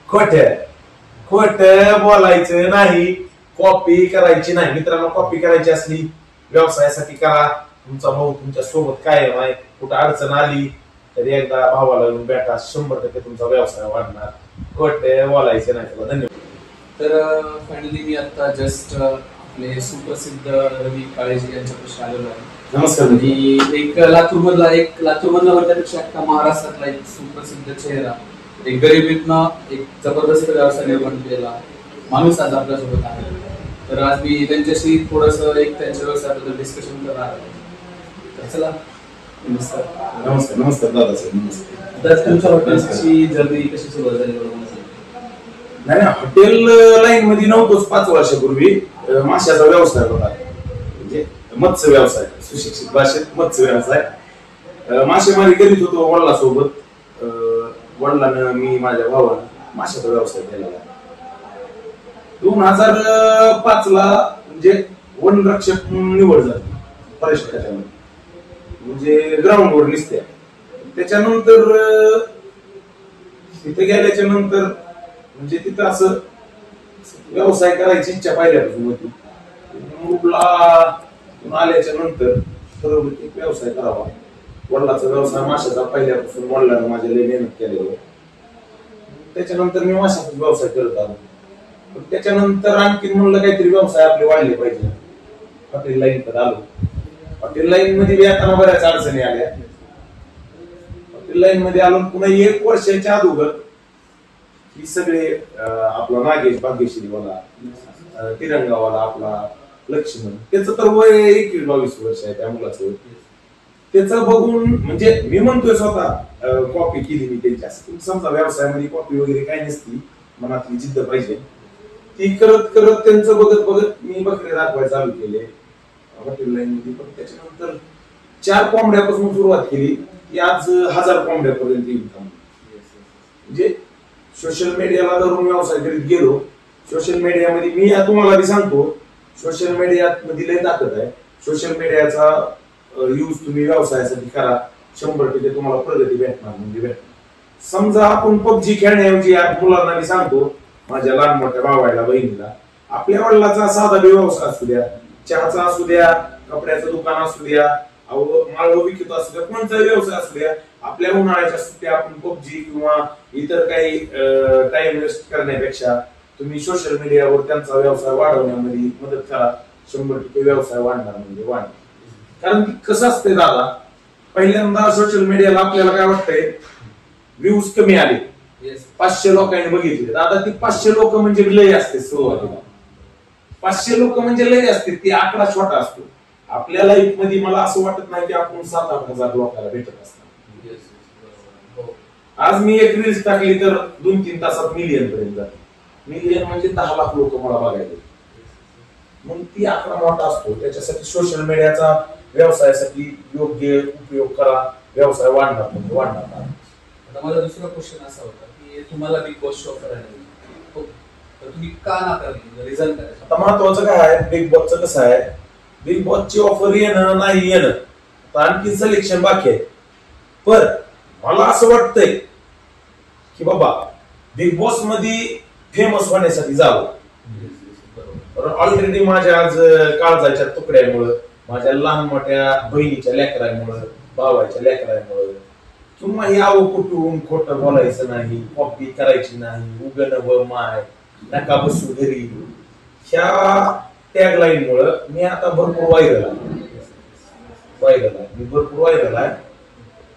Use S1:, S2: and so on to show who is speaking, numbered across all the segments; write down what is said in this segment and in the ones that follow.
S1: खोट खोट बोलायचं नाही, कॉपी करायची नाही. मित्रांनो, कॉपी करायची असली व्यवसायासाठी करा. तुमचा भाऊ तुमच्या सोबत कायम आहे. कुठं अडचण आली तर एकदा भावाला येऊन भेटा, 100% तुमचा व्यवसाय वाढणार. खोट बोलायचं नाही. तुला धन्यवाद.
S2: तर फायनली मी आता जस्ट आपले सुप्रसिद्ध रवी काळेजी यांच्यापाशी आलेलो आहे.
S1: नमस्कार.
S2: एक लातूरमधला वर्गापेक्षा अख्खा महाराष्ट्रातला एक सुप्रसिद्ध चेहरा, एक गरिबीतनं एक जबरदस्त व्यवसाय निर्माण केलेला माणूस आज आपल्यासोबत आहे. तर आज मी त्यांच्याशी थोडस एक त्यांच्या व्यवसायाबद्दल डिस्कशन करणार आहे. तर चला.
S1: नमस्कार. नमस्कार. नमस्कार दादा साहेब. नमस्कार.
S2: तर तुमच्या हॉटेलची जर्नी कशी सुरुवात झाली?
S1: नाही, हॉटेल लाईन मध्ये नव्हतोच. 5 वर्षापूर्वी माशाचा व्यवसाय होता, म्हणजे मत्स्य व्यवसाय, सुशिक्षित भाषेत मत्स्य व्यवसाय. मासेमारी करीत होतो वडिलांसोबत. वडिलांना मी माझ्या भावाला माशाचा व्यवसाय केला. 2005 ला म्हणजे वनरक्षक निवड झाली फॉरेस्ट खात्यामध्ये, म्हणजे ग्राउंडवर निसत्या. त्याच्यानंतर तिथे गेल्याच्या नंतर म्हणजे तिथं असं व्यवसाय करायची इच्छा पहिल्यापासून होती. मुलगा आल्याच्या नंतर ठरवलं की व्यवसाय करावा. वडिलांचा व्यवसाय माशाचा पहिल्यापासून वडिलांना माझ्या लय मेहनत केलेलं. त्याच्यानंतर मी माशाचा व्यवसाय करत आलो. पण त्याच्यानंतर आणखी म्हणलं काहीतरी व्यवसाय आपले वाढले पाहिजे. हॉटेल लाईन कडे आलो. हॉटेल लाईन मध्ये येताना बऱ्याच अडचणी आल्या. हॉटेल लाईन मध्ये आलो. पुन्हा 1 वर्षाच्या अगोदर ही सगळे आपला नागेश भाग्यश्रीवाला, तिरंगावाला, आपला लक्ष्मण, त्याचं तर वय 21-22 वर्ष आहे त्या मुलाचं. त्याचं बघून म्हणजे मी म्हणतोय स्वतः कॉपी केली मी त्यांची. समजा व्यवसायामध्ये कॉपी वगैरे काही नसती, मनातली जिद्द पाहिजे. ती करत करत त्यांचं बघत बघत मी बकरे दाखवायला चालू केले हॉटेल लाईन मध्ये. पण त्याच्यानंतर 4 कोंबड्यापासून सुरुवात केली की आज 1000 कोंबड्यापर्यंत येईल. म्हणजे सोशल मीडियाला धरून व्यवसाय करीत गेलो. सोशल मीडियामध्ये मी तुम्हाला बी सांगतो, सोशल मीडिया मध्ये लय ताकद आहे. सोशल मीडियाचा यूज तुम्ही व्यवसायासाठी करा, 100% तुम्हाला प्रगती भेटणार म्हणजे भेटणार. समजा आपण PUBG खेळण्याऐवजी मुलांना मी सांगतो, माझ्या लहान मोठ्या भावाला, बहिणीला, आपल्या वडिलाचा साधा व्यवसाय असू द्या, चहाचा असू द्या, कपड्याचं दुकान असू द्या, माळव विकत असू द्या, कोणता व्यवसाय असू द्या, आपल्या उन्हाळ्याच्या सुट्ट्या आपण PUBG किंवा इतर काही टाइम वेस्ट करण्यापेक्षा तुम्ही सोशल मीडियावर त्यांचा व्यवसाय वाढवण्यामध्ये मदत करा. 100% व्यवसाय वाढणार म्हणजे वाढणार. कारण कसं असतंय दादा, पहिल्यांदा सोशल मीडियाला आपल्याला काय वाटतंय, व्ह्यूज कमी आले, 500 लोकांनी बघितले. दादा ती 500 लोक म्हणजे लय असते सुरुवातीला. 500 लोक म्हणजे लय असते, ती आकडा छोटा असतो. आपल्या लाईफ मध्ये मला असं वाटत नाही की आपण 7-8 हजार लोकांना भेटत असणार. आज मी एक रील्स टाकली तर 2-3 तासात मिलियन पर्यंत जाते. मिलियन म्हणजे 10 लाख लोक मला बघायचे. मग ती आकडा मोठा असतो. त्याच्यासाठी सोशल मीडियाचा व्यवसायासाठी योग्य उपयोग करा, व्यवसाय वाढणार म्हणजे वाढणार.
S2: आता माझा दुसरा क्वेश्चन असा होता की तुम्हाला बिग बॉस शो करायला, तर तुम्ही का नाकारले? रिझन काय?
S1: आता महत्वाचं काय आहे, बिग बॉसचं कसं आहे, बिग बॉसची ऑफर येणं नाही येणं, आणखी सिलेक्शन बाकी आहे. पण मला असं वाटतंय की बाबा बिग बॉस मध्ये फेमस होण्यासाठी जावं. ऑलरेडी माझ्या आज काळजाच्या तुकड्यामुळं, माझ्या लहान मोठ्या बहिणीच्या लेकरांमुळं, भावाच्या लेकरांमुळं, किंवा यावं कुठून खोटं बोलायचं नाही, कॉपी करायची नाही, उगन व माय नका बसू घरी, ह्या टॅगलाईन मुळे मी आता भरपूर व्हायरल आहे. मी भरपूर व्हायरल आहे.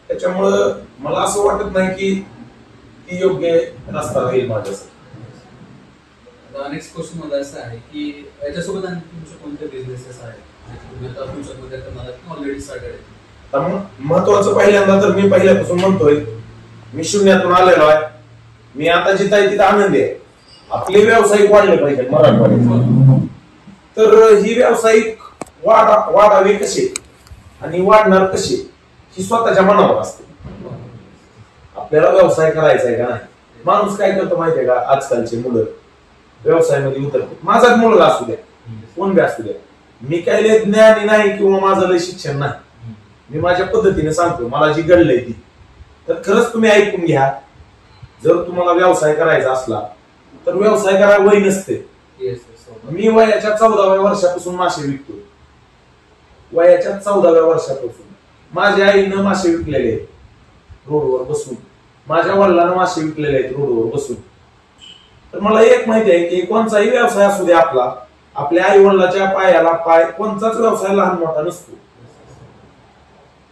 S1: त्याच्यामुळं मला असं वाटत नाही की ती योग्य रस्ता राहील माझ्यासाठी.
S2: नेक्स्ट क्वेश्चन मला असं आहे की याच्यासोबत आणि तुमचे कोणते बिझनेसेस आहेत ऑलरेडी स्टार्टेड आहे?
S1: महत्वाचं पहिल्यांदा तर मी पहिल्यापासून म्हणतोय, मी शून्यातून आलेलो आहे. मी आता जिथं आहे तिथं आनंदी आहे. आपले व्यावसायिक वाढले पाहिजे मराठवाड्यात. तर ही व्यावसायिक वाढावे कसे आणि वाढणार कसे ही स्वतःच्या मनावर असते. आपल्याला व्यवसाय करायचा आहे का नाही. माणूस काय करतो माहितीये का, आजकालचे मुलं व्यवसायामध्ये उतरते. माझा मुलगा असू द्या, कोण बी असू द्या, मी काय लय ज्ञानी नाही किंवा माझं लय शिक्षण नाही. मी माझ्या पद्धतीने सांगतो, मला जी घडलंय ती. तर खरंच तुम्ही ऐकून घ्या. जर तुम्हाला व्यवसाय करायचा असला तर व्यवसाय करायला वय नसते. मी वयाच्या 14व्या वर्षापासून मासे विकतो. वयाच्या 14व्या वर्षापासून माझ्या आईनं मासे विकलेले आहेत रोडवर बसून, माझ्या वडिलांना मासे विकलेले आहेत रोडवर बसून. तर मला एक माहिती आहे की कोणताही व्यवसाय असू दे आपला, आपल्या आई वडिलाच्या पायाला पाय, कोणताच व्यवसाय लहान मोठा नसतो.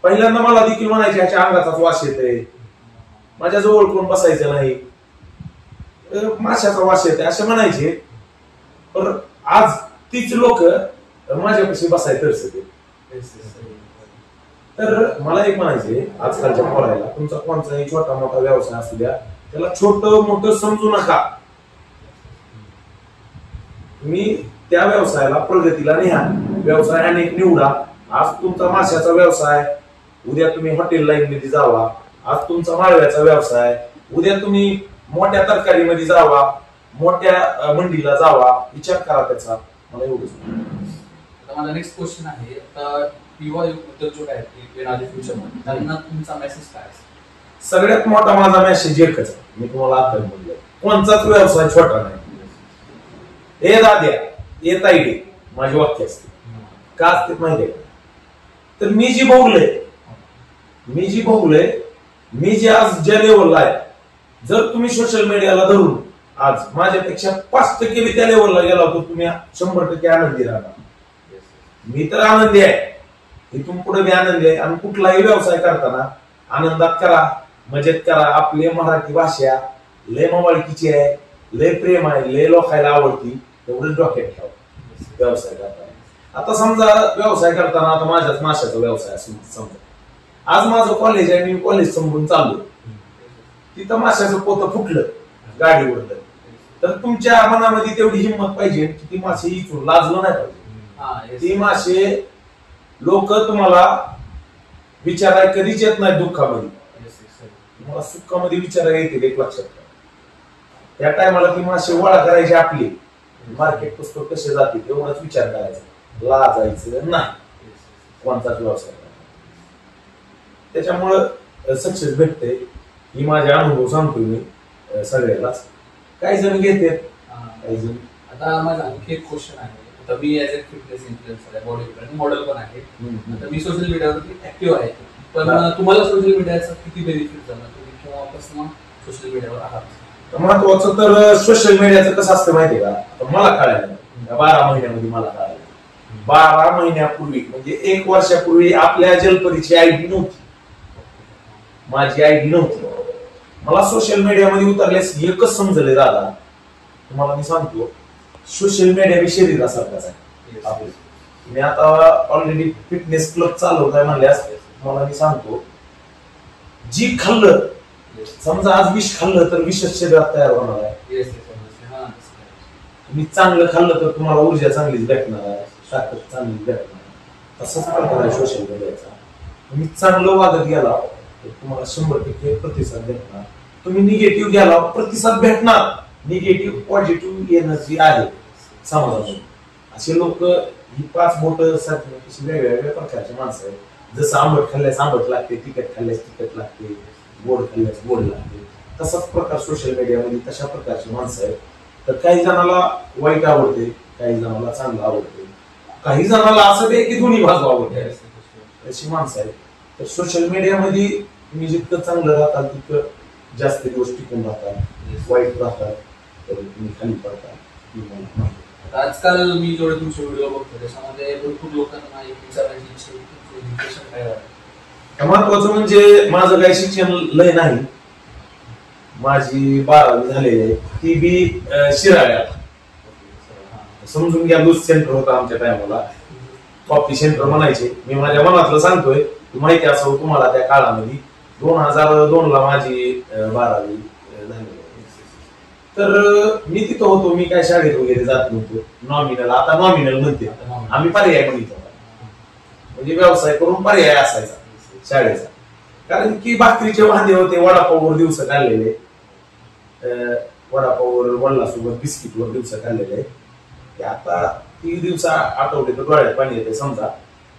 S1: पहिल्यांदा मला देखील म्हणायचे ह्याच्या अंगाचाच वास येतोय, माझ्या जवळ कोण बसायचं नाही, माशाचा वास येतोय असे म्हणायचे. पण आज तीच लोक माझ्यापाशी बसाय तरसते. तर मला एक म्हणायचे आजकालच्या पोरायला, तुमचा कोणताही छोटा मोठा व्यवसाय असू द्या, त्याला छोटं मोठं समजू नका. तुम्ही त्या व्यवसायाला प्रगतीला न्या, व्यवसाय अनेक निवडा. आज तुमचा माशाचा व्यवसाय, उद्या तुम्ही हॉटेल लाईन मध्ये जावा. आज तुमचा माळव्याचा व्यवसाय, उद्या तुम्ही मोठ्या तरकारीमध्ये जावा, मोठ्या मंडीला जावा. विचार करा त्याचा. मला एवढंच.
S2: आता माझा नेक्स्ट क्वेश्चन आहे, आता युवा उद्योजक आहेत येणाऱ्या फ्युचरमध्ये, त्यांना तुमचा मेसेज काय असेल?
S1: सगळ्यात मोठा माझा मेसेज एकच आहे, मी तुम्हाला आता बोललो, कोणताच व्यवसाय छोटा नाही. हे दाद्या येत आयडी माझी वाक्य असते का असते माहिती आहे? तर मी जी भोगलंय, मी जे आज ज्या लेवलला आहे, जर तुम्ही सोशल मीडियाला धरून आज माझ्यापेक्षा 5% बी त्या लेवलला गेला होतो, तुम्ही 100% आनंदी राहणार. मी तर आनंदी आहे, इथून पुढे बी आनंदी आहे. आणि कुठलाही व्यवसाय करताना आनंदात करा, मजेत करा. आपली मराठी भाषा लय मवाळकीची आहे, लय प्रेम आहे, लय लोकायला आवडती, एवढं डोक्यात ठेवा व्यवसाय करताना. आता समजा व्यवसाय करताना, आता माझ्याच माशाचा व्यवसाय समजा, आज माझं कॉलेज आहे, मी कॉलेज समजून चाललो, तिथं माशाचं पोतं फुटलं गाडीवर, तर तुमच्या मनामध्ये तेवढी हिंमत पाहिजे की ती मासे इथून लाजलं नाही पाहिजे. ती मासे लोक तुम्हाला विचाराय कधीच येत नाही दुःखामध्ये, तुम्हाला सुखामध्ये विचारायला येते. एक लक्षात ठेवा, त्या टायमाला ती मासे गोळा करायची, आपली मार्केट पुस्तक कसे जाते एवढाच विचार करायचा, लाजायचं नाही कोणताच व्यवसाय. त्याच्यामुळं सक्सेस भेटते, ही माझा अनुभव सांगतोय मी सगळ्यालाच. काही जण घेतात, काही जण.
S2: आता माझा आणखी एक क्वेश्चन आहे, आता मी ऍज अ फिटनेस इन्फ्लुएन्सर आहे, बॉडी बिल्डर मॉडेल पण आहे. आता मी सोशल मीडियावरती ऍक्टिव्ह आहे, पण तुम्हाला सोशल मीडियाचा किती बेनिफिट झाला, तुम्ही केव्हापासून सोशल मीडियावर आहात?
S1: महत्वाचं तर सोशल मीडियाचं कसं असतं माहितीये का, मला कळायला 12 महिन्यामध्ये मला कळायला. 12 महिन्यापूर्वी म्हणजे 1 वर्षापूर्वी आपल्या जलपरीची आयडी नव्हती, माझी आयडी नव्हती. मला सोशल मीडियामध्ये उतरल्यास एकच समजले दादा, तुम्हाला मी सांगतो, सोशल मीडिया बी शरीरासारखाच आहे. मी आता ऑलरेडी फिटनेस क्लब चालवत आहे म्हणल्यास मला मी सांगतो, जी खाल्लं, समजा आज विष खाल्लं तर विषच शरीरात तयार होणार आहे. तुम्ही चांगलं खाल्लं तर तुम्हाला ऊर्जा चांगलीच भेटणार आहे, ताकद चांगलीच भेटणार आहे. तसंच प्रकार आहे सोशल मीडियाचा. तुम्ही चांगलं वागत गेला तर तुम्हाला 100% प्रतिसाद भेटणार. तुम्ही निगेटिव्ह गेला, प्रतिसाद भेटणार. निगेटिव्ह पॉझिटिव्ह एनर्जी आहे समाजामध्ये. असे लोक ही 5 बोट सारखी वेगवेगळ्या प्रकारचे माणसं आहेत. जसं आंबट खाल्ल्यास आंबट लागते, तिखट खाल्ल्यास तिखट लागते, गोड खाल्ल्यास गोड लागते, तसाच प्रकार सोशल मीडियामध्ये तशा प्रकारची माणसं आहेत. तर काही जणाला वाईट आवडते, काही जणाला चांगलं आवडते, काही जणाला असं आहे की दोन्ही बाजू आवडते, अशी माणसं आहेत. तर सोशल मीडियामध्ये तुम्ही जितकं चांगलं राहताल तितकं जास्त दिवस टिकून राहतात, वाईट राहतात तर तुम्ही खाली पडता.
S2: आजकाल मी जेवढे तुमचे व्हिडिओ बघतो त्याच्यामध्ये भरपूर लोकांना एक विचारायची इच्छा काय आहे.
S1: महत्वाचं म्हणजे माझं काही शिक्षण लय नाही, माझी 12वी झालेली आहे, ती बी शिराळ्यात. समजून घ्या, लूज सेंटर होता आमच्या टायमाला, कॉपी सेंटर म्हणायचे. मी माझ्या मनातलं सांगतोय, माहिती असावं तुम्हाला, त्या काळामध्ये 2002 ला माझी 12वी झाली. तर मी तिथं होतो, मी काय शाळेत वगैरे जात नव्हतो. नॉमिनल, आता नॉमिनल म्हणते, आम्ही पर्याय म्हणतो, म्हणजे व्यवसाय करून पर्याय असायचा शाळेचा. कारण की भाकरीचे वांदे होते, वडापाववर दिवस काढलेले, वडापाववर वडिलांसोबत बिस्किटवर दिवस काढलेले. आता 3 दिवस आठवडे तर डोळ्यात पाणी येते समजा.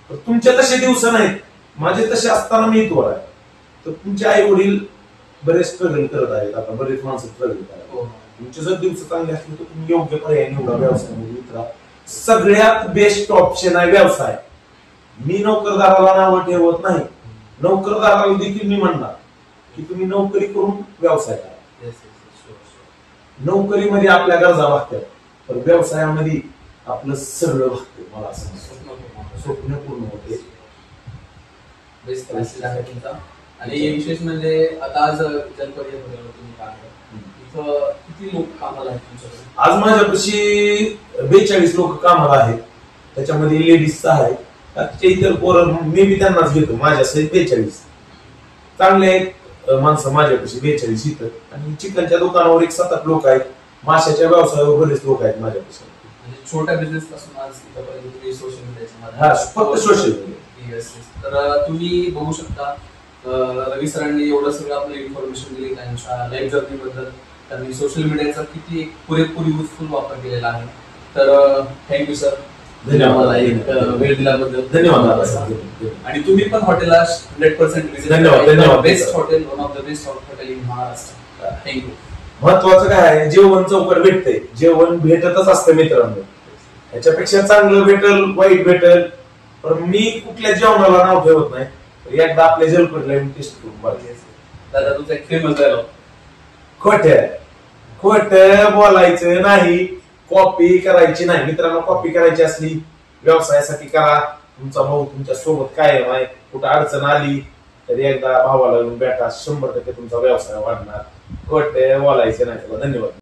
S1: तर तुमचे तसे दिवस नाहीत, माझे तसे असताना मी इथवर आहे. तर तुमचे आई वडील बरेच स्ट्रगल करत आहेत, आता बरेच माणसं स्ट्रगल करतात.
S2: हो.
S1: तुमचे जर दिवस चांगले असले तर तुम्ही योग्य पर्याय निवडा व्यवसायामध्ये उतरा. सगळ्यात बेस्ट ऑप्शन आहे व्यवसाय. मी नोकरदाराला नाव ठेवत नाही, नोकरदाराला देखील मी म्हणणार की तुम्ही नोकरी करून व्यवसाय करा. नोकरीमध्ये आपल्या गरजा भागतात, पण व्यवसायामध्ये आपलं सगळं भागतं. मला असं वाटतं. स्वप्न पूर्ण होते.
S2: बेस्ट मेसेज आहे तुमचा. आणि विशेष म्हणजे आता आज जलपर्याय तुम्ही पाहता, इथं किती लोक कामाला आहेत तुमच्याकडे?
S1: आज माझ्यापाशी 42 लोक कामाला आहेत. त्याच्यामध्ये लेडीजचा आहे, बाकीचे इतर पोरं मी बी त्यांनाच घेतो. माझ्या सहित 42 चांगले आहेत माणसं माझ्यापाशी 42 इथं. आणि चिकनच्या दुकानावर एक 7-8 लोक आहेत. माशाच्या व्यवसायावर बरेच लोक आहेत माझ्यापाशी.
S2: म्हणजे छोट्या बिझनेस पासून आज इथपर्यंत तुम्ही सोशल मीडियाच्या
S1: हा, फक्त सोशल मीडिया.
S2: तर तुम्ही बघू शकता रवी सरांनी एवढं सगळं आपलं इन्फॉर्मेशन दिली त्यांच्या लाईफ जर्नी बद्दल. त्यांनी सोशल मीडियाचा किती पुरेपूर युजफुल वापर केलेला आहे. तर थँक्यू सर,
S1: धन्यवाद.
S2: वेळ दिल्याबद्दल
S1: धन्यवाद.
S2: आणि तुम्ही पण हॉटेलला 100% विजिट
S1: धन्यवाद.
S2: Best hotel, one of the best hotel in Maharashtra. Thank you.
S1: महत्वाचं काय आहे, जेवण चौकट भेटतंय. जेवण भेटतच असतं मित्रांनो. याच्यापेक्षा चांगलं भेटल, वाईट भेटल, पण मी कुठल्या जेवणाला नाव ठेवत नाही. एकदा आपल्या जलपटला टेस्ट करून बघायचं.
S2: दादा तुमचा एक फेमस डायलॉग.
S1: खोट बोलायचं नाही, कॉपी करायची नाही. मित्रांनो, कॉपी करायची असली व्यवसायासाठी करा. तुमचा भाऊ तुमच्या सोबत कायम आहे. कुठं अडचण आली तर एकदा भावाला येऊन भेटा. 100% तुमचा व्यवसाय वाढणार. खोट बोलायचं नाही. धन्यवाद.